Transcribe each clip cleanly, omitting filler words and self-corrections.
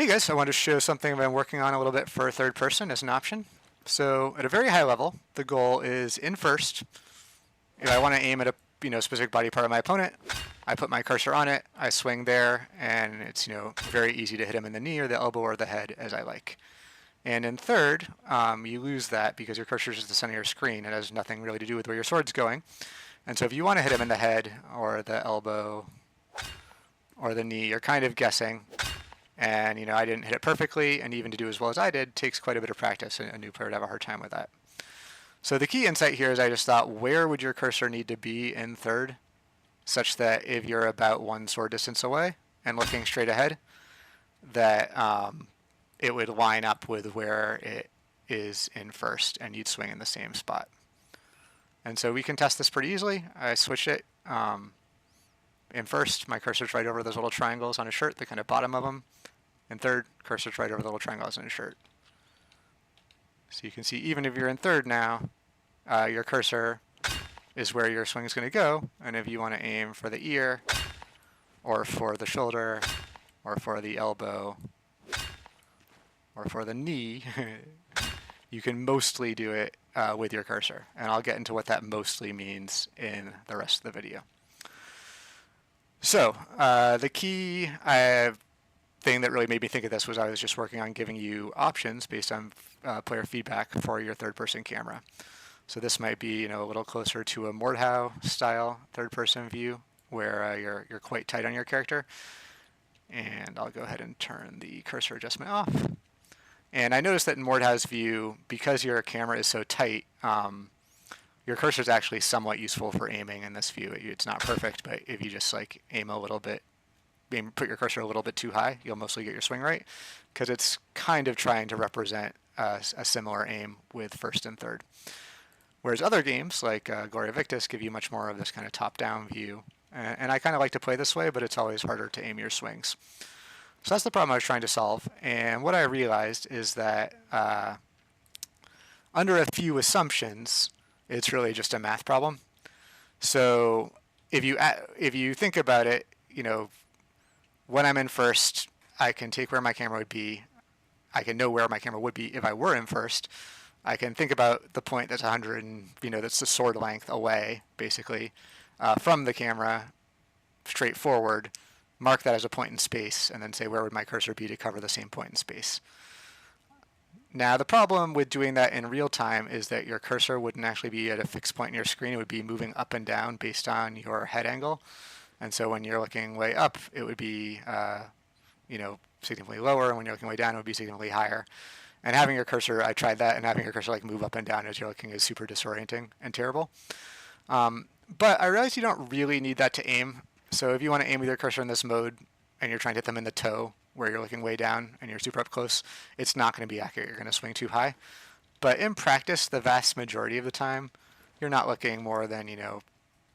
Hey guys, I wanted to show something I've been working on a little bit for third person as an option. So at a very high level, the goal is in first. If I want to aim at a specific body part of my opponent, I put my cursor on it, I swing there, and it's very easy to hit him in the knee or the elbow or the head as I like. And in third, you lose that because your cursor is at the center of your screen. It has nothing really to do with where your sword's going. And so if you want to hit him in the head or the elbow or the knee, you're kind of guessing. And I didn't hit it perfectly, and even to do as well as I did takes quite a bit of practice, and a new player would have a hard time with that. So the key insight here is I just thought, where would your cursor need to be in third, such that if you're about one sword distance away and looking straight ahead, that it would line up with where it is in first, and you'd swing in the same spot. And so we can test this pretty easily. I switch it. In first, my cursor's right over those little triangles on his shirt, the kind of bottom of them. In third, cursor's right over the little triangles on his shirt. So you can see even if you're in third now, your cursor is where your swing is going to go. And if you want to aim for the ear, or for the shoulder, or for the elbow, or for the knee, you can mostly do it with your cursor. And I'll get into what that mostly means in the rest of the video. So the key thing that really made me think of this was I was just working on giving you options based on player feedback for your third-person camera. So this might be a little closer to a Mordhau style third-person view where you're quite tight on your character. And I'll go ahead and turn the cursor adjustment off. And I noticed that in Mordhau's view, because your camera is so tight, your cursor is actually somewhat useful for aiming in this view. It's not perfect, but if you just aim a little bit, put your cursor a little bit too high, you'll mostly get your swing right, because it's kind of trying to represent a similar aim with first and third. Whereas other games like Gloria Victis give you much more of this kind of top-down view, and I kind of like to play this way, but it's always harder to aim your swings. So that's the problem I was trying to solve, and what I realized is that under a few assumptions, it's really just a math problem. So if you think about it, when I'm in first, I can take where my camera would be. I can know where my camera would be if I were in first. I can think about the point that's 100 and that's the sword length away, basically, from the camera, straight forward, mark that as a point in space, and then say where would my cursor be to cover the same point in space. Now the problem with doing that in real time is that your cursor wouldn't actually be at a fixed point in your screen. It would be moving up and down based on your head angle. And so when you're looking way up, it would be significantly lower, and when you're looking way down, it would be significantly higher. And having your cursor, I tried that, and having your cursor move up and down as you're looking is super disorienting and terrible. But I realized you don't really need that to aim. So if you want to aim with your cursor in this mode, and you're trying to hit them in the toe, where you're looking way down and you're super up close, it's not going to be accurate. You're going to swing too high. But in practice, the vast majority of the time, you're not looking more than,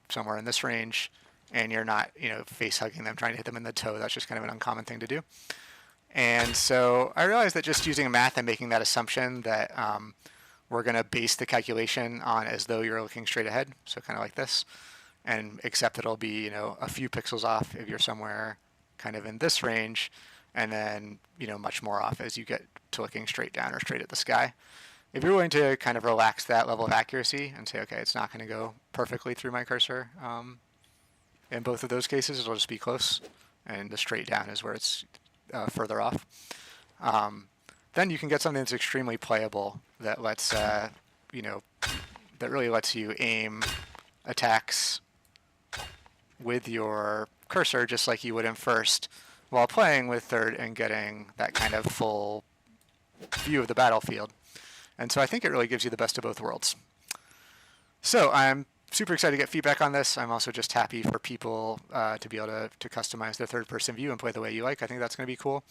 somewhere in this range, and you're not, face hugging them, trying to hit them in the toe. That's just kind of an uncommon thing to do. And so I realized that just using math and making that assumption that we're going to base the calculation on as though you're looking straight ahead, so kind of like this, and except it'll be, a few pixels off if you're somewhere kind of in this range, and then much more off as you get to looking straight down or straight at the sky. If you're willing to kind of relax that level of accuracy and say, okay, it's not going to go perfectly through my cursor, in both of those cases it'll just be close, and the straight down is where it's further off. Then you can get something that's extremely playable that lets that really lets you aim attacks with your cursor just like you would in first, while playing with third and getting that kind of full view of the battlefield. And so I think it really gives you the best of both worlds. So I'm super excited to get feedback on this. I'm also just happy for people to be able to customize their third-person view and play the way you like. I think that's going to be cool.